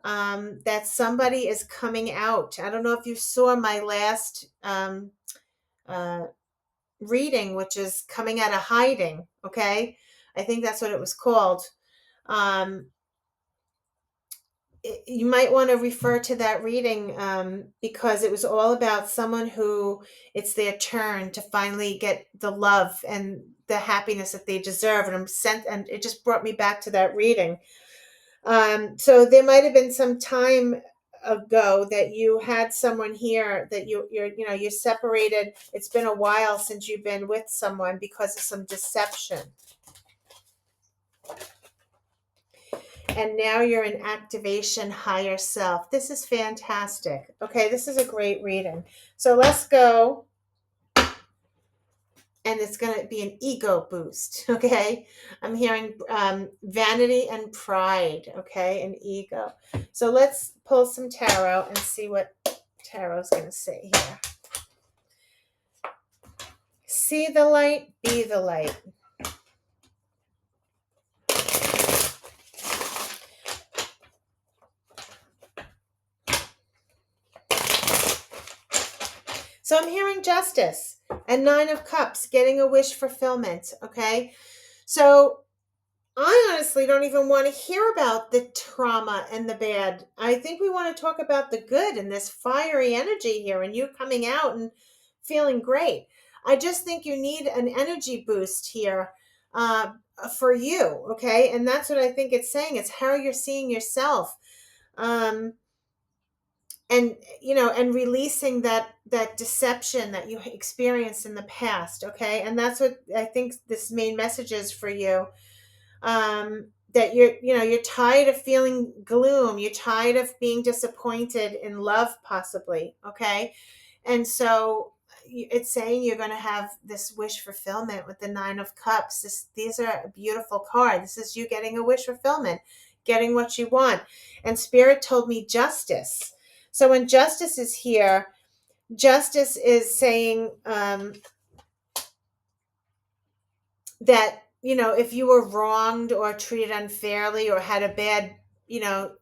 that somebody is coming out. I don't know if you saw my last reading, which is coming out of hiding. Okay. I think that's what it was called. You might want to refer to that reading, because it was all about someone who it's their turn to finally get the love and the happiness that they deserve. And it just brought me back to that reading. So there might have been some time ago that you had someone here that you're separated. It's been a while since you've been with someone because of some deception. And now you're in activation, higher self. This is fantastic. Okay, this is a great reading. So let's go. And it's going to be an ego boost. Okay, I'm hearing vanity and pride. Okay, and ego. So let's pull some tarot and see what tarot's going to say here. See the light, be the light. So I'm hearing justice and 9 of Cups, getting a wish fulfillment. Okay, so I honestly don't even want to hear about the trauma and the bad. I think we want to talk about the good and this fiery energy here, and you coming out and feeling great. I just think you need an energy boost here for you, okay? And that's what I think it's saying. It's how you're seeing yourself. And releasing that deception that you experienced in the past, okay? And that's what I think this main message is for you. That you're tired of feeling gloom, you're tired of being disappointed in love, possibly, okay? And so it's saying you're going to have this wish fulfillment with the 9 of Cups. These are a beautiful card. This is you getting a wish fulfillment, getting what you want. And Spirit told me justice. So when justice is here, justice is saying that, if you were wronged or treated unfairly or had a bad,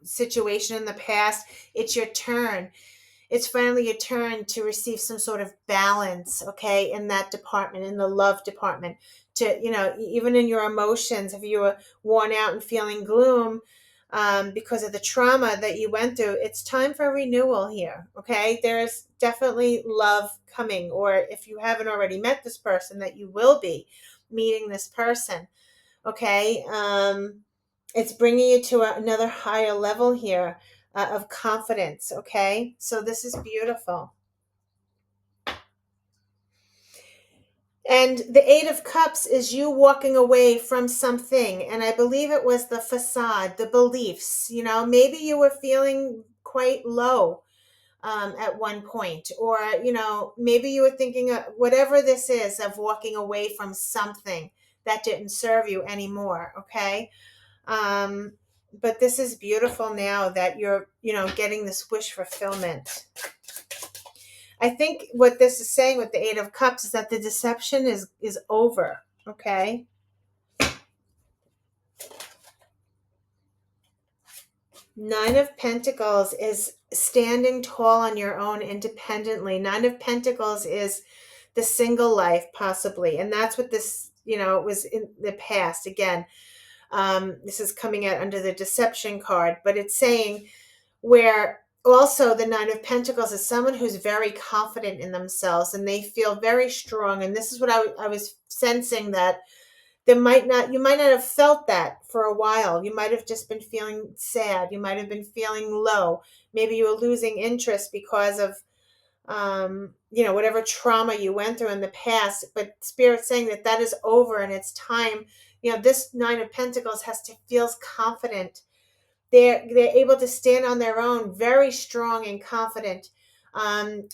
situation in the past, it's your turn. It's finally your turn to receive some sort of balance, okay, in that department, in the love department, to, even in your emotions, if you were worn out and feeling gloom, because of the trauma that you went through, it's time for renewal here. Okay. There's definitely love coming, or if you haven't already met this person, that you will be meeting this person. Okay. It's bringing you to another higher level here of confidence. Okay. So this is beautiful. And the Eight of Cups is you walking away from something. And I believe it was the facade, the beliefs. Maybe you were feeling quite low at one point, or, maybe you were thinking of whatever this is, of walking away from something that didn't serve you anymore. Okay. But this is beautiful now that you're, getting this wish fulfillment. I think what this is saying with the Eight of Cups is that the deception is over. Okay. Nine of Pentacles is standing tall on your own independently. Nine of Pentacles is the single life, possibly. And that's what this, it was in the past. Again, this is coming out under the deception card, but it's saying where also the Nine of Pentacles is someone who's very confident in themselves and they feel very strong. And this is what I was sensing, that you might not have felt that for a while. You might have just been feeling sad. You might have been feeling low. Maybe you were losing interest because of, whatever trauma you went through in the past. But Spirit's saying that is over and it's time. This Nine of Pentacles feels confident. They're able to stand on their own, very strong and confident.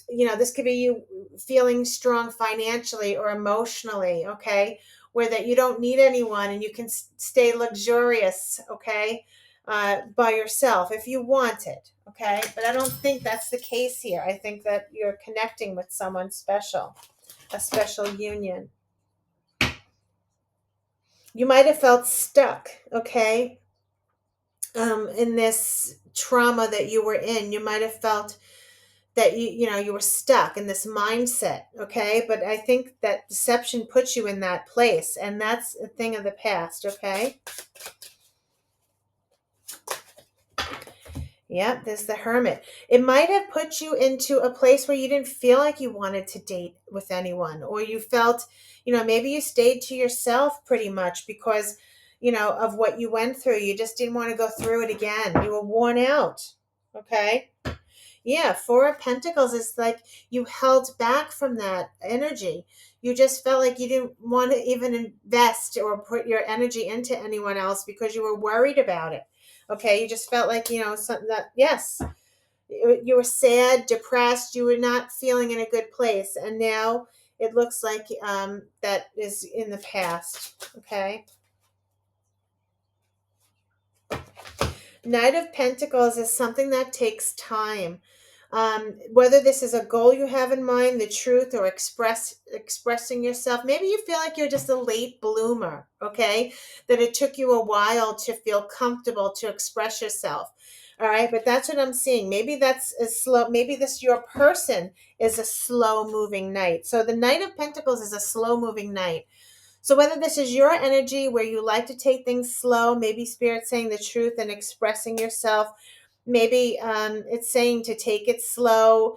This could be you feeling strong financially or emotionally, okay, where that you don't need anyone and you can stay luxurious, okay, by yourself if you want it, okay. But I don't think that's the case here. I think that you're connecting with someone special, a special union. You might have felt stuck, okay, in this trauma that you were in. You might have felt that you were stuck in this mindset, okay? But I think that deception puts you in that place, and that's a thing of the past, okay? Yeah, there's the Hermit. It might have put you into a place where you didn't feel like you wanted to date with anyone, or you felt, maybe you stayed to yourself pretty much because, of what you went through. You just didn't want to go through it again. You were worn out, okay? Yeah, Four of Pentacles is like you held back from that energy. You just felt like you didn't want to even invest or put your energy into anyone else because you were worried about it. Okay, you just felt like, something that, yes, you were sad, depressed, you were not feeling in a good place. And now it looks like that is in the past. Okay. Knight of Pentacles is something that takes time. Whether this is a goal you have in mind, the truth, or expressing yourself. Maybe you feel like you're just a late bloomer, okay? That it took you a while to feel comfortable to express yourself. All right, but that's what I'm seeing. Maybe that's a slow, maybe your person is a slow moving knight. So the Knight of Pentacles is a slow moving knight. So whether this is your energy where you like to take things slow, maybe Spirit saying the truth and expressing yourself, maybe it's saying to take it slow,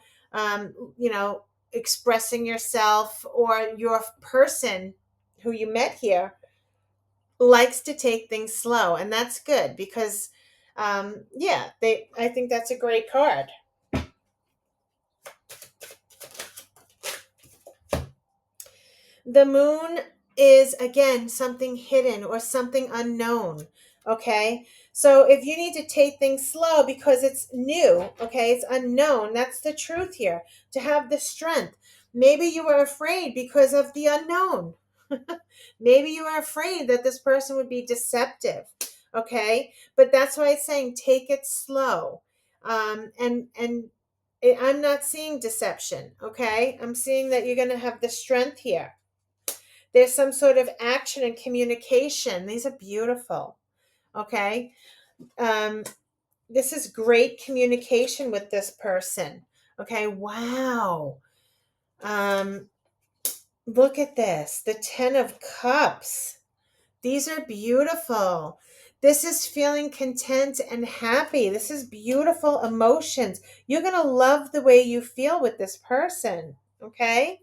expressing yourself, or your person who you met here likes to take things slow. And that's good because, I think that's a great card. The Moon is, again, something hidden or something unknown, okay? So if you need to take things slow because it's new, okay, it's unknown, that's the truth here, to have the strength. Maybe you were afraid because of the unknown. Maybe you were afraid that this person would be deceptive, okay? But that's why it's saying take it slow. I'm not seeing deception, okay? I'm seeing that you're going to have the strength here. There's some sort of action and communication. These are beautiful. Okay. This is great communication with this person. Okay. Wow. Look at this, the 10 of Cups. These are beautiful. This is feeling content and happy. This is beautiful emotions. You're going to love the way you feel with this person, okay?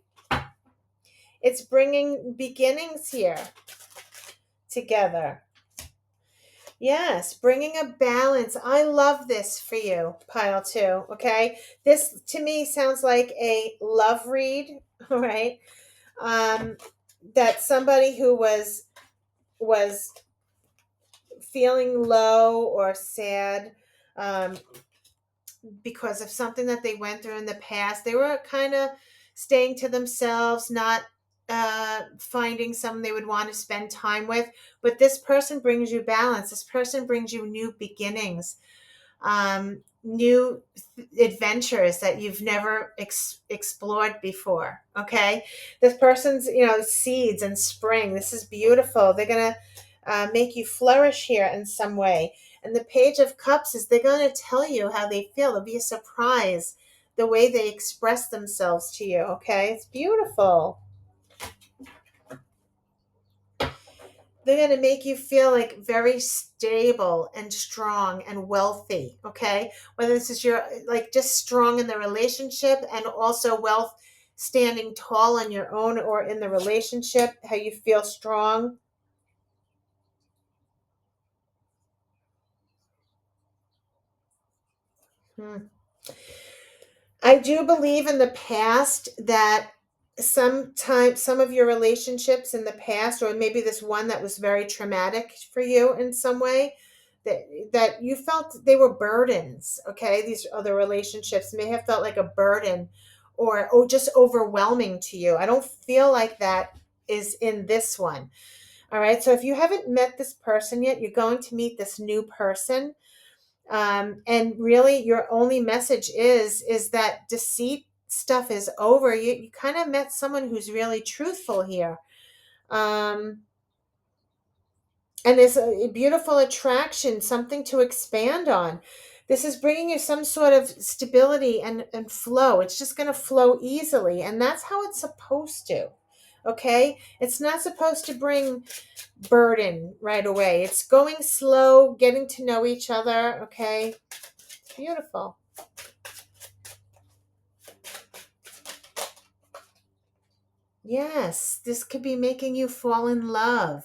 It's bringing beginnings here together. Yes, bringing a balance. I love this for you, pile two, okay? This to me sounds like a love read, all right? Um, that somebody who was feeling low or sad, um, because of something that they went through in the past. They were kind of staying to themselves, not finding someone they would want to spend time with. But this person brings you balance. This person brings you new beginnings, new adventures that you've never explored before. Okay, this person's seeds and spring. This is beautiful. They're gonna make you flourish here in some way. And the Page of Cups is they're going to tell you how they feel. It'll be a surprise the way they express themselves to you. Okay, it's beautiful. They're going to make you feel like very stable and strong and wealthy. Okay, whether this is your like just strong in the relationship and also wealth, standing tall on your own or in the relationship, how you feel strong. Hmm. I do believe in the past that sometimes some of your relationships in the past, or maybe this one that was very traumatic for you in some way, that you felt they were burdens. Okay, these other relationships may have felt like a burden, or just overwhelming to you. I don't feel like that is in this one. All right, so if you haven't met this person yet, you're going to meet this new person, and really your only message is that deceit stuff is over. You kind of met someone who's really truthful here, um, and there's a beautiful attraction, something to expand on. This is bringing you some sort of stability and flow. It's just going to flow easily, and that's how it's supposed to. Okay, it's not supposed to bring burden right away. It's going slow, getting to know each other. Okay, beautiful. Yes, this could be making you fall in love.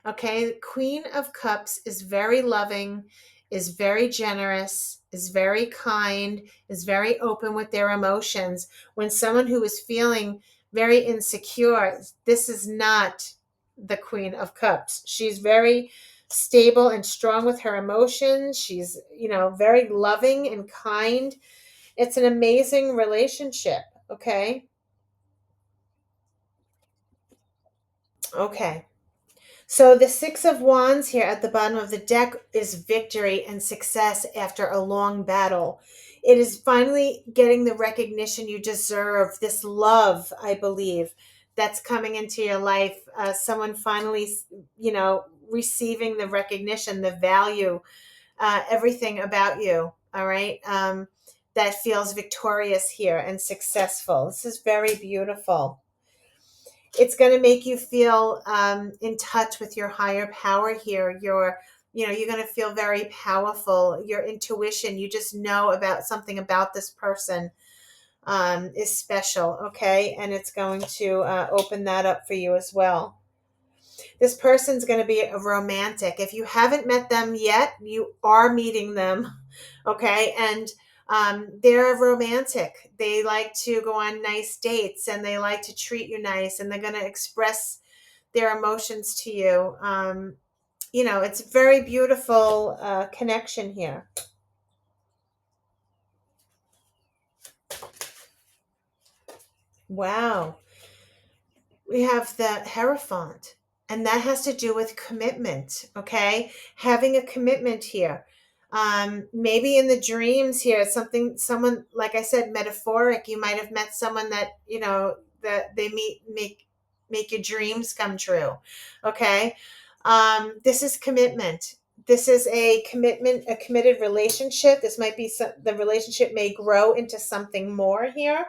Okay, Queen of Cups is very loving, is very generous, is very kind, is very open with their emotions. When someone who is feeling very insecure, this is not the Queen of Cups. She's very stable and strong with her emotions. She's, very loving and kind. It's an amazing relationship, okay? Okay. So the Six of Wands here at the bottom of the deck is victory and success after a long battle. It is finally getting the recognition you deserve, this love, I believe, that's coming into your life. Someone finally, receiving the recognition, the value, everything about you. All right. That feels victorious here and successful. This is very beautiful. It's going to make you feel in touch with your higher power here. You're going to feel very powerful. Your intuition, you just know about something about this person is special. Okay, and it's going to open that up for you as well. This person's going to be a romantic. If you haven't met them yet, you are meeting them. Okay, and they're romantic. They like to go on nice dates and they like to treat you nice, and they're going to express their emotions to you. It's a very beautiful connection here. Wow. We have the Hierophant, and that has to do with commitment. Okay, having a commitment here. Maybe in the dreams here, someone, like I said, metaphoric. You might have met someone that that they make your dreams come true. Okay, this is commitment. This is a commitment, a committed relationship. This might be the relationship may grow into something more here.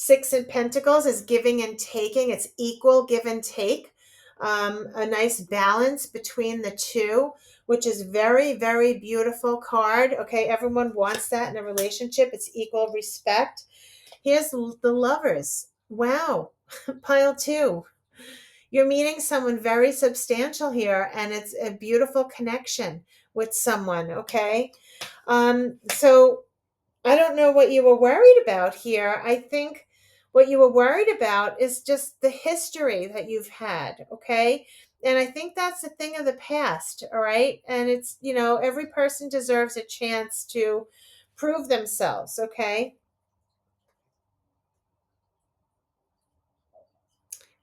Six of Pentacles is giving and taking. It's equal give and take. A nice balance between the two, which is very, very beautiful card. Okay, everyone wants that in a relationship. It's equal respect. Here's the Lovers. Wow, pile two. You're meeting someone very substantial here, and it's a beautiful connection with someone, okay? So I don't know what you were worried about here. I think what you were worried about is just the history that you've had, okay? And I think that's a thing of the past, all right? And it's, every person deserves a chance to prove themselves, okay?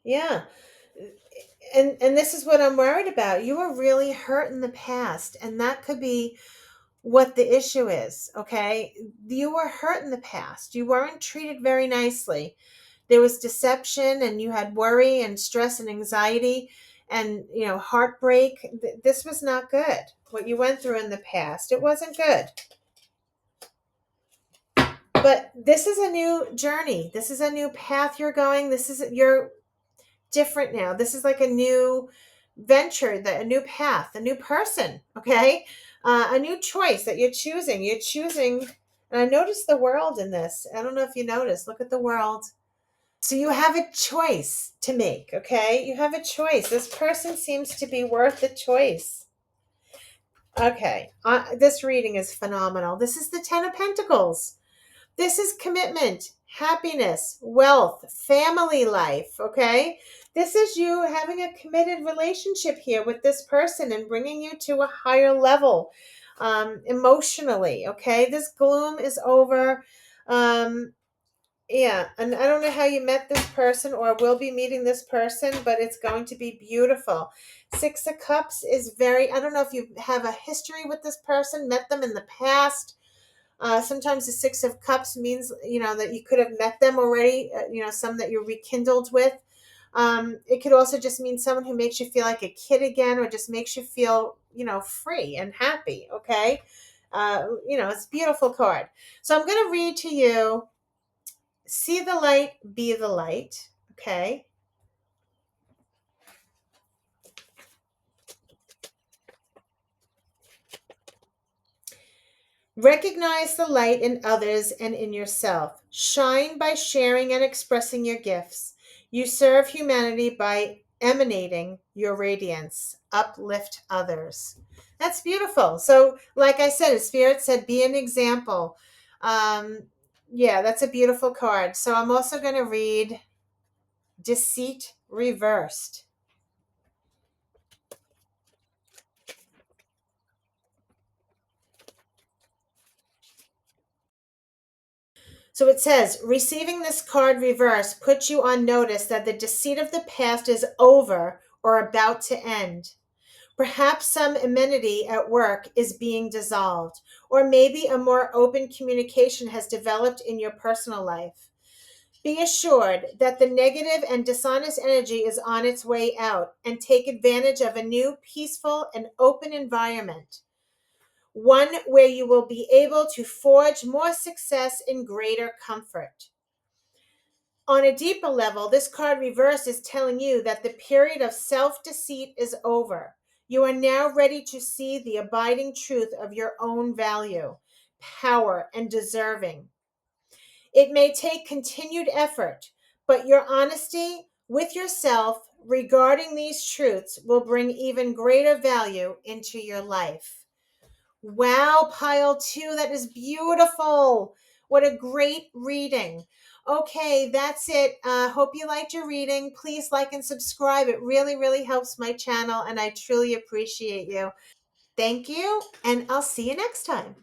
Yeah. And this is what I'm worried about. You were really hurt in the past, and that could be what the issue is, okay? You were hurt in the past. You weren't treated very nicely. There was deception, and you had worry and stress and anxiety and, heartbreak. This was not good. What you went through in the past, it wasn't good. But this is a new journey. This is a new path you're going. You're different now. This is like a new venture, a new path, a new person, okay? A new choice that you're choosing. You're choosing, and I noticed the world in this. I don't know if you noticed. Look at the world. So you have a choice to make, okay? You have a choice. This person seems to be worth the choice. Okay, this reading is phenomenal. This is the Ten of Pentacles. This is commitment, happiness, wealth, family life, okay? This is you having a committed relationship here with this person and bringing you to a higher level emotionally, okay? This gloom is over. Yeah, and I don't know how you met this person or will be meeting this person, but it's going to be beautiful. Six of Cups is I don't know if you have a history with this person, met them in the past. Sometimes the Six of Cups means, that you could have met them already, some that you're rekindled with. It could also just mean someone who makes you feel like a kid again or just makes you feel, free and happy, okay? It's a beautiful card. So I'm going to read to you, see the light, be the light, okay? Recognize the light in others and in yourself. Shine by sharing and expressing your gifts. You serve humanity by emanating your radiance. Uplift others. That's beautiful. So, like I said, Spirit said, be an example. Yeah, that's a beautiful card. So I'm also going to read Deceit Reversed. So it says, receiving this card reverse puts you on notice that the deceit of the past is over or about to end. Perhaps some amenity at work is being dissolved, or maybe a more open communication has developed in your personal life. Be assured that the negative and dishonest energy is on its way out, and take advantage of a new, peaceful, and open environment. One where you will be able to forge more success and greater comfort. On a deeper level, this card reverse is telling you that the period of self-deceit is over. You are now ready to see the abiding truth of your own value, power, and deserving. It may take continued effort, but your honesty with yourself regarding these truths will bring even greater value into your life. Wow, pile two, that is beautiful. What a great reading. Okay, that's it. Hope you liked your reading. Please like and subscribe. It really, really helps my channel, and I truly appreciate you. Thank you, and I'll see you next time.